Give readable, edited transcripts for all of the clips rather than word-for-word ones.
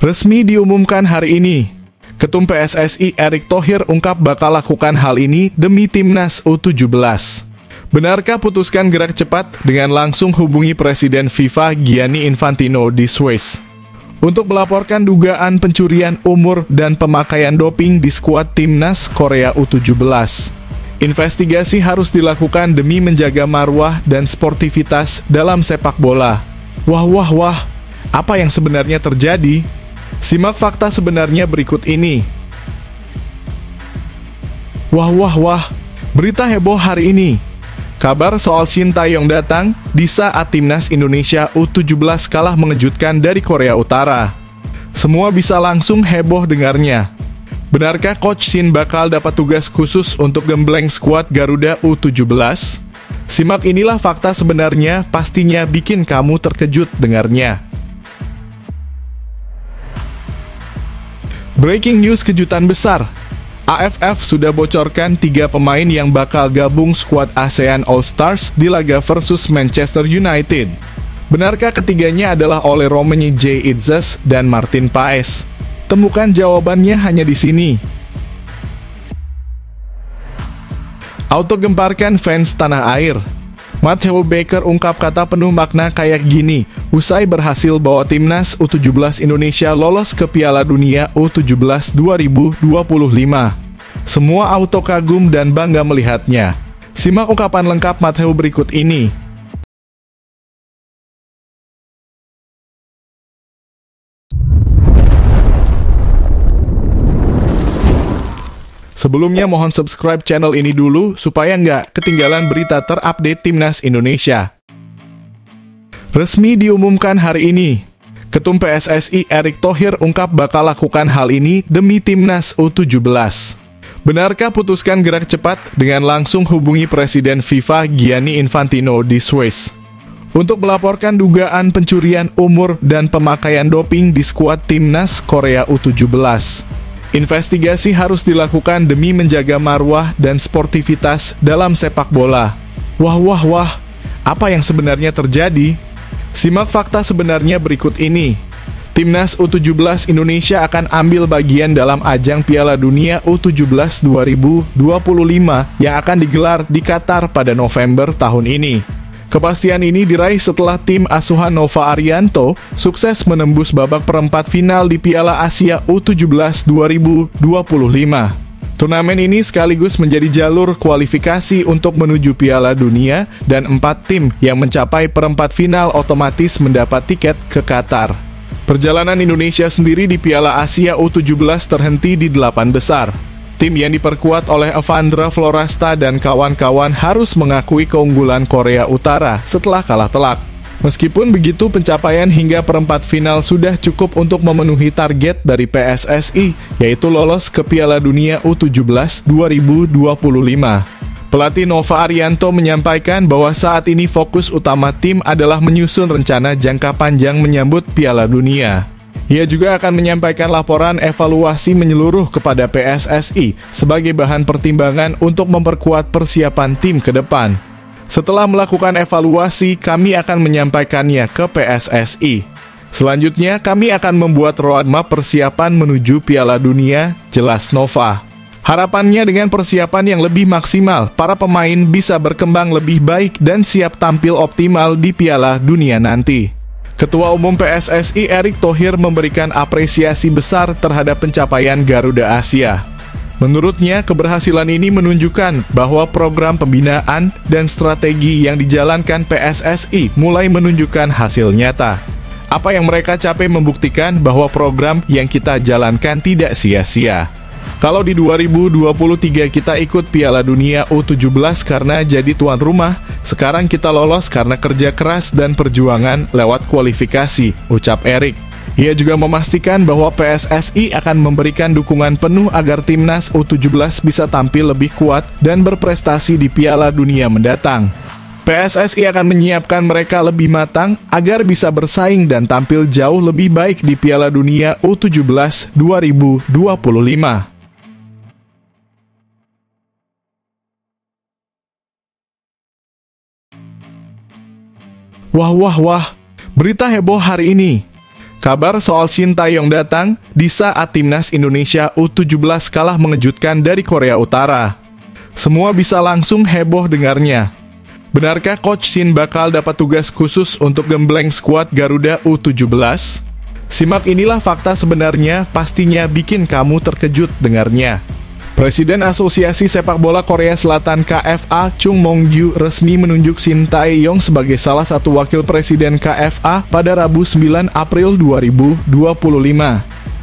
Resmi diumumkan hari ini. Ketum PSSI Erick Thohir ungkap bakal lakukan hal ini demi Timnas U17. Benarkah putuskan gerak cepat dengan langsung hubungi Presiden FIFA Gianni Infantino di Swiss untuk melaporkan dugaan pencurian umur dan pemakaian doping di skuad Timnas Korea U17. Investigasi harus dilakukan demi menjaga marwah dan sportivitas dalam sepak bola. Wah, apa yang sebenarnya terjadi? Simak fakta sebenarnya berikut ini. Wah, berita heboh hari ini. Kabar soal Shin Tae-yong datang di saat Timnas Indonesia U17 kalah mengejutkan dari Korea Utara. Semua bisa langsung heboh dengarnya. Benarkah Coach Shin bakal dapat tugas khusus untuk gembleng skuad Garuda U17? Simak inilah fakta sebenarnya, pastinya bikin kamu terkejut dengarnya. Breaking news kejutan besar. AFF sudah bocorkan 3 pemain yang bakal gabung skuad ASEAN All-Stars di laga versus Manchester United. Benarkah ketiganya adalah Ole Romeni J. Itzes dan Martin Paes? Temukan jawabannya hanya di sini. Auto gemparkan fans tanah air. Matteo Baker ungkap kata penuh makna kayak gini, usai berhasil bawa Timnas U17 Indonesia lolos ke Piala Dunia U17 2025. Semua auto kagum dan bangga melihatnya. Simak ungkapan lengkap Matteo berikut ini. Sebelumnya mohon subscribe channel ini dulu supaya nggak ketinggalan berita terupdate Timnas Indonesia. Resmi diumumkan hari ini. Ketum PSSI Erick Thohir ungkap bakal lakukan hal ini demi Timnas U17. Benarkah putuskan gerak cepat dengan langsung hubungi Presiden FIFA Gianni Infantino di Swiss untuk melaporkan dugaan pencurian umur dan pemakaian doping di skuad Timnas Korea U17. Investigasi harus dilakukan demi menjaga marwah dan sportivitas dalam sepak bola. Wah, apa yang sebenarnya terjadi? Simak fakta sebenarnya berikut ini. Timnas U17 Indonesia akan ambil bagian dalam ajang Piala Dunia U17 2025 yang akan digelar di Qatar pada November tahun ini. Kepastian ini diraih setelah tim asuhan Nova Arianto sukses menembus babak perempat final di Piala Asia U17 2025. Turnamen ini sekaligus menjadi jalur kualifikasi untuk menuju Piala Dunia dan 4 tim yang mencapai perempat final otomatis mendapat tiket ke Qatar. Perjalanan Indonesia sendiri di Piala Asia U17 terhenti di 8 besar. Tim yang diperkuat oleh Evandra Florasta dan kawan-kawan harus mengakui keunggulan Korea Utara setelah kalah telak. Meskipun begitu, pencapaian hingga perempat final sudah cukup untuk memenuhi target dari PSSI, yaitu lolos ke Piala Dunia U17 2025. Pelatih Nova Arianto menyampaikan bahwa saat ini fokus utama tim adalah menyusun rencana jangka panjang menyambut Piala Dunia. Ia juga akan menyampaikan laporan evaluasi menyeluruh kepada PSSI sebagai bahan pertimbangan untuk memperkuat persiapan tim ke depan. Setelah melakukan evaluasi, kami akan menyampaikannya ke PSSI. Selanjutnya, kami akan membuat roadmap persiapan menuju Piala Dunia, jelas Nova. Harapannya dengan persiapan yang lebih maksimal, para pemain bisa berkembang lebih baik dan siap tampil optimal di Piala Dunia nanti. Ketua Umum PSSI Erick Thohir memberikan apresiasi besar terhadap pencapaian Garuda Asia. Menurutnya, keberhasilan ini menunjukkan bahwa program pembinaan dan strategi yang dijalankan PSSI mulai menunjukkan hasil nyata. Apa yang mereka capai membuktikan bahwa program yang kita jalankan tidak sia-sia. Kalau di 2023 kita ikut Piala Dunia U17 karena jadi tuan rumah, sekarang kita lolos karena kerja keras dan perjuangan lewat kualifikasi, ucap Erick. Ia juga memastikan bahwa PSSI akan memberikan dukungan penuh agar Timnas U17 bisa tampil lebih kuat dan berprestasi di Piala Dunia mendatang. PSSI akan menyiapkan mereka lebih matang agar bisa bersaing dan tampil jauh lebih baik di Piala Dunia U17 2025. Wah, berita heboh hari ini. Kabar soal Shin Tae-yong datang di saat timnas Indonesia U17 kalah mengejutkan dari Korea Utara. Semua bisa langsung heboh dengarnya. Benarkah Coach Shin bakal dapat tugas khusus untuk gembleng skuad Garuda U17? Simak inilah fakta sebenarnya, pastinya bikin kamu terkejut dengarnya. Presiden Asosiasi Sepak Bola Korea Selatan KFA Chung Mong-gyu resmi menunjuk Shin Tae-yong sebagai salah satu wakil presiden KFA pada Rabu 9 April 2025.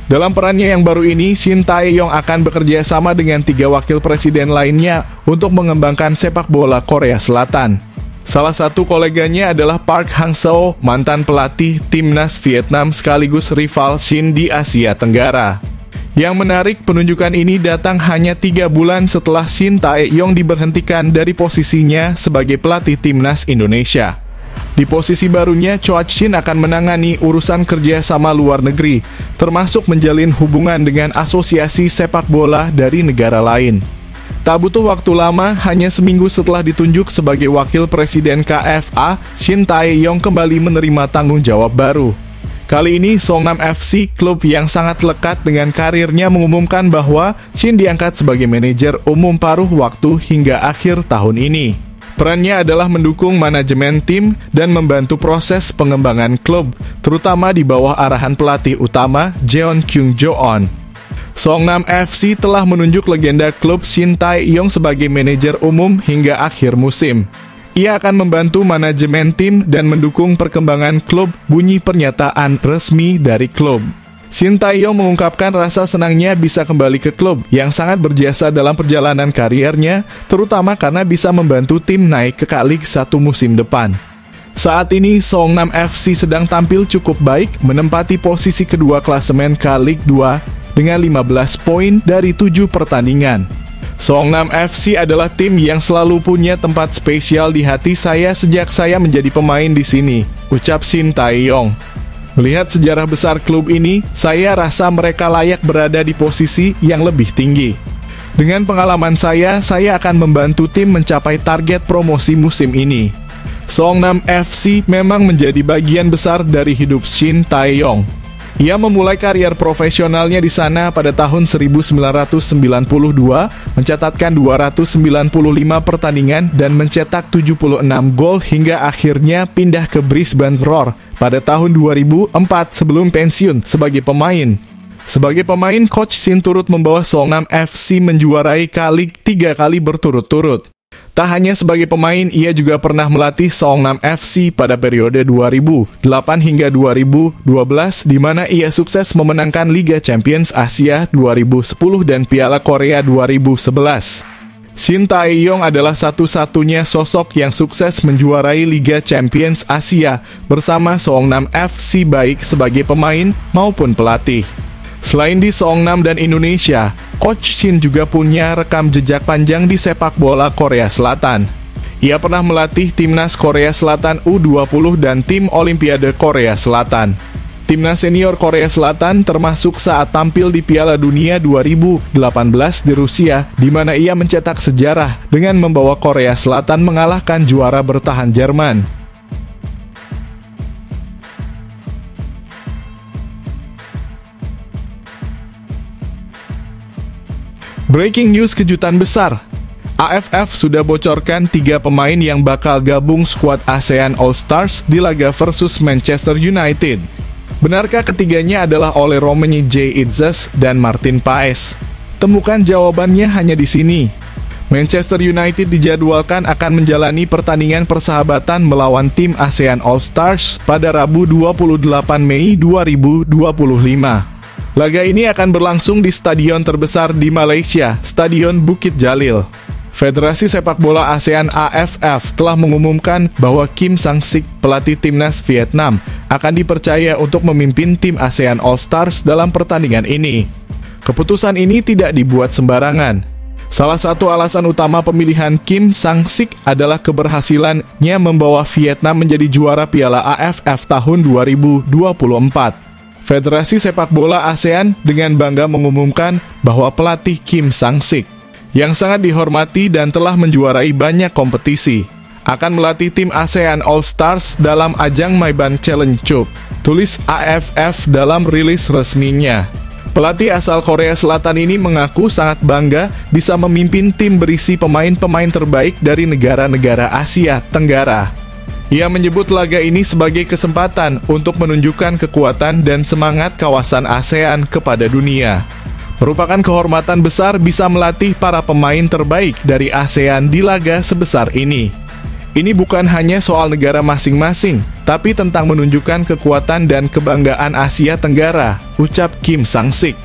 Dalam perannya yang baru ini, Shin Tae-yong akan bekerja sama dengan 3 wakil presiden lainnya untuk mengembangkan sepak bola Korea Selatan. Salah satu koleganya adalah Park Hang-seo, mantan pelatih timnas Vietnam sekaligus rival Shin di Asia Tenggara. Yang menarik, penunjukan ini datang hanya 3 bulan setelah Shin Tae-yong diberhentikan dari posisinya sebagai pelatih timnas Indonesia. Di posisi barunya, Coach Shin akan menangani urusan kerja sama luar negeri, termasuk menjalin hubungan dengan asosiasi sepak bola dari negara lain. Tak butuh waktu lama, hanya seminggu setelah ditunjuk sebagai wakil presiden KFA, Shin Tae-yong kembali menerima tanggung jawab baru. Kali ini, Songnam FC, klub yang sangat lekat dengan karirnya, mengumumkan bahwa Shin diangkat sebagai manajer umum paruh waktu hingga akhir tahun ini. Perannya adalah mendukung manajemen tim dan membantu proses pengembangan klub, terutama di bawah arahan pelatih utama Jeon Kyung-joon. Songnam FC telah menunjuk legenda klub Shin Tae-yong sebagai manajer umum hingga akhir musim. Ia akan membantu manajemen tim dan mendukung perkembangan klub, bunyi pernyataan resmi dari klub. Shin Tae-yong mengungkapkan rasa senangnya bisa kembali ke klub yang sangat berjasa dalam perjalanan kariernya, terutama karena bisa membantu tim naik ke K-League 1 musim depan. Saat ini, Songnam FC sedang tampil cukup baik, menempati posisi kedua klasemen K-League 2 dengan 15 poin dari 7 pertandingan. Songnam FC adalah tim yang selalu punya tempat spesial di hati saya sejak saya menjadi pemain di sini, ucap Shin Tae-yong. Melihat sejarah besar klub ini, saya rasa mereka layak berada di posisi yang lebih tinggi. Dengan pengalaman saya akan membantu tim mencapai target promosi musim ini. Songnam FC memang menjadi bagian besar dari hidup Shin Tae-yong. Ia memulai karier profesionalnya di sana pada tahun 1992, mencatatkan 295 pertandingan dan mencetak 76 gol hingga akhirnya pindah ke Brisbane Roar pada tahun 2004 sebelum pensiun sebagai pemain. Sebagai pemain, Coach Shin turut membawa Songnam FC menjuarai K-League 3 kali berturut-turut. Tak hanya sebagai pemain, ia juga pernah melatih Songnam FC pada periode 2008 hingga 2012, di mana ia sukses memenangkan Liga Champions Asia 2010 dan Piala Korea 2011. Shin Tae-yong adalah satu-satunya sosok yang sukses menjuarai Liga Champions Asia bersama Songnam FC baik sebagai pemain maupun pelatih. Selain di Songnam dan Indonesia, Coach Shin juga punya rekam jejak panjang di sepak bola Korea Selatan. Ia pernah melatih timnas Korea Selatan U20 dan tim Olimpiade Korea Selatan. Timnas senior Korea Selatan termasuk saat tampil di Piala Dunia 2018 di Rusia, di mana ia mencetak sejarah dengan membawa Korea Selatan mengalahkan juara bertahan Jerman. Breaking news kejutan besar. AFF sudah bocorkan 3 pemain yang bakal gabung skuad ASEAN All-Stars di laga versus Manchester United. Benarkah ketiganya adalah Ole Romeni J. Itzes dan Martin Paes? Temukan jawabannya hanya di sini. Manchester United dijadwalkan akan menjalani pertandingan persahabatan melawan tim ASEAN All-Stars pada Rabu 28 Mei 2025. Laga ini akan berlangsung di stadion terbesar di Malaysia, Stadion Bukit Jalil. Federasi Sepak Bola ASEAN AFF telah mengumumkan bahwa Kim Sang-sik, pelatih timnas Vietnam, akan dipercaya untuk memimpin tim ASEAN All-Stars dalam pertandingan ini. Keputusan ini tidak dibuat sembarangan. Salah satu alasan utama pemilihan Kim Sang-sik adalah keberhasilannya membawa Vietnam menjadi juara Piala AFF tahun 2024. Federasi Sepak Bola ASEAN dengan bangga mengumumkan bahwa pelatih Kim Sang-sik, yang sangat dihormati dan telah menjuarai banyak kompetisi, akan melatih tim ASEAN All-Stars dalam ajang Maiban Challenge Cup, tulis AFF dalam rilis resminya. Pelatih asal Korea Selatan ini mengaku sangat bangga bisa memimpin tim berisi pemain-pemain terbaik dari negara-negara Asia Tenggara. Ia menyebut laga ini sebagai kesempatan untuk menunjukkan kekuatan dan semangat kawasan ASEAN kepada dunia. Merupakan kehormatan besar bisa melatih para pemain terbaik dari ASEAN di laga sebesar ini. Ini bukan hanya soal negara masing-masing, tapi tentang menunjukkan kekuatan dan kebanggaan Asia Tenggara, ucap Kim Sang-sik.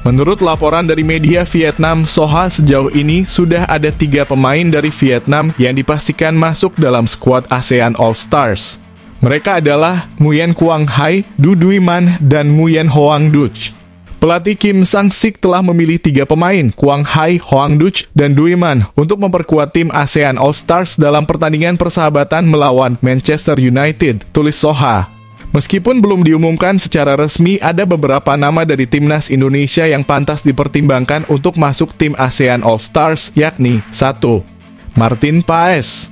Menurut laporan dari media Vietnam, Soha sejauh ini sudah ada 3 pemain dari Vietnam yang dipastikan masuk dalam skuad ASEAN All-Stars. Mereka adalah Nguyen Quang Hai, Du Duy Man, dan Nguyen Hoang Duc. Pelatih Kim Sang-sik telah memilih 3 pemain, Quang Hai, Hoang Duc, dan Duy Man, untuk memperkuat tim ASEAN All-Stars dalam pertandingan persahabatan melawan Manchester United, tulis Soha. Meskipun belum diumumkan secara resmi, ada beberapa nama dari timnas Indonesia yang pantas dipertimbangkan untuk masuk tim ASEAN All-Stars, yakni 1. Martin Paes.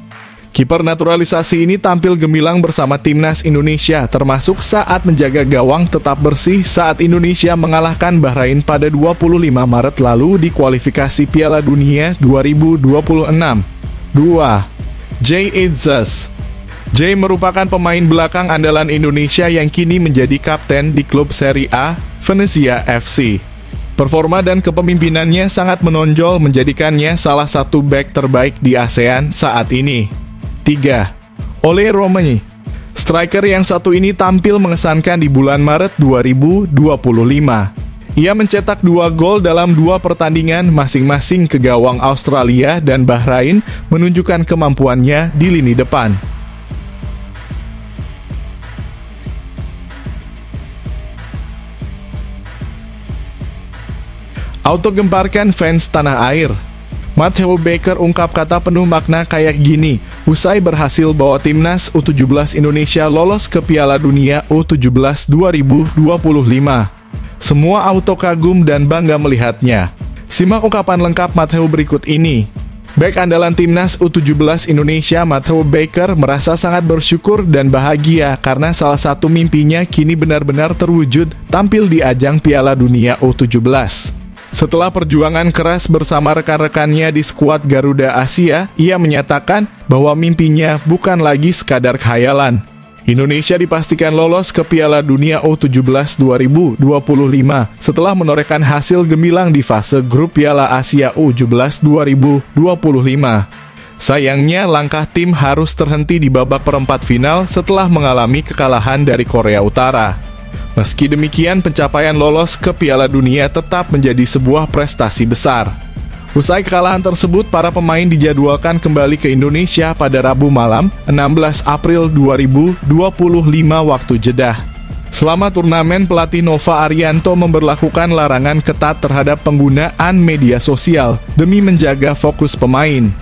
Kiper naturalisasi ini tampil gemilang bersama timnas Indonesia, termasuk saat menjaga gawang tetap bersih saat Indonesia mengalahkan Bahrain pada 25 Maret lalu di kualifikasi Piala Dunia 2026. 2. Jay Itzes. Jay merupakan pemain belakang andalan Indonesia yang kini menjadi kapten di klub Serie A, Venezia FC. Performa dan kepemimpinannya sangat menonjol menjadikannya salah satu bek terbaik di ASEAN saat ini. 3. Ole Romani. Striker yang satu ini tampil mengesankan di bulan Maret 2025. Ia mencetak 2 gol dalam 2 pertandingan masing-masing ke gawang Australia dan Bahrain, menunjukkan kemampuannya di lini depan. Auto gemparkan fans tanah air. Matteo Baker ungkap kata penuh makna kayak gini, usai berhasil bawa timnas U17 Indonesia lolos ke Piala Dunia U17 2025. Semua auto kagum dan bangga melihatnya. Simak ungkapan lengkap Matteo berikut ini. Bek andalan timnas U17 Indonesia Matteo Baker merasa sangat bersyukur dan bahagia karena salah satu mimpinya kini benar-benar terwujud tampil di ajang Piala Dunia U17. Setelah perjuangan keras bersama rekan-rekannya di skuad Garuda Asia, ia menyatakan bahwa mimpinya bukan lagi sekadar khayalan. Indonesia dipastikan lolos ke Piala Dunia U17 2025 setelah menorehkan hasil gemilang di fase grup Piala Asia U17 2025. Sayangnya, langkah tim harus terhenti di babak perempat final setelah mengalami kekalahan dari Korea Utara. Meski demikian, pencapaian lolos ke Piala Dunia tetap menjadi sebuah prestasi besar. Usai kekalahan tersebut, para pemain dijadwalkan kembali ke Indonesia pada Rabu malam, 16 April 2025 waktu Jeddah. Selama turnamen, pelatih Nova Arianto memberlakukan larangan ketat terhadap penggunaan media sosial demi menjaga fokus pemain.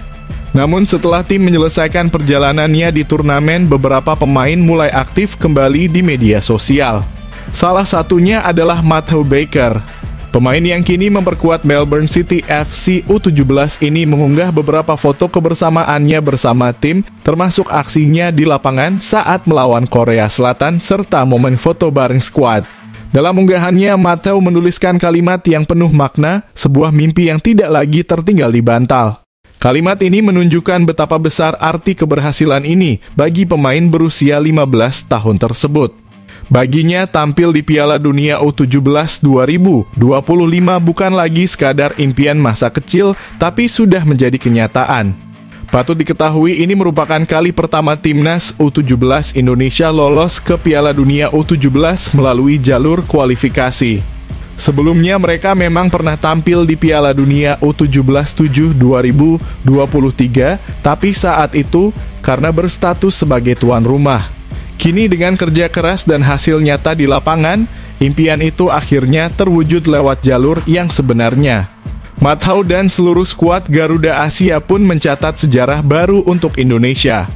Namun setelah tim menyelesaikan perjalanannya di turnamen, beberapa pemain mulai aktif kembali di media sosial. Salah satunya adalah Matteo Baker. Pemain yang kini memperkuat Melbourne City FC U17 ini mengunggah beberapa foto kebersamaannya bersama tim, termasuk aksinya di lapangan saat melawan Korea Selatan serta momen foto bareng skuad. Dalam unggahannya, Matteo menuliskan kalimat yang penuh makna, sebuah mimpi yang tidak lagi tertinggal di bantal. Kalimat ini menunjukkan betapa besar arti keberhasilan ini bagi pemain berusia 15 tahun tersebut. Baginya, tampil di Piala Dunia U17 2025 bukan lagi sekadar impian masa kecil, tapi sudah menjadi kenyataan. Patut diketahui, ini merupakan kali pertama timnas U17 Indonesia lolos ke Piala Dunia U17 melalui jalur kualifikasi. Sebelumnya, mereka memang pernah tampil di Piala Dunia U17 2023, tapi saat itu karena berstatus sebagai tuan rumah. Kini dengan kerja keras dan hasil nyata di lapangan, impian itu akhirnya terwujud lewat jalur yang sebenarnya. Matteo dan seluruh skuad Garuda Asia pun mencatat sejarah baru untuk Indonesia.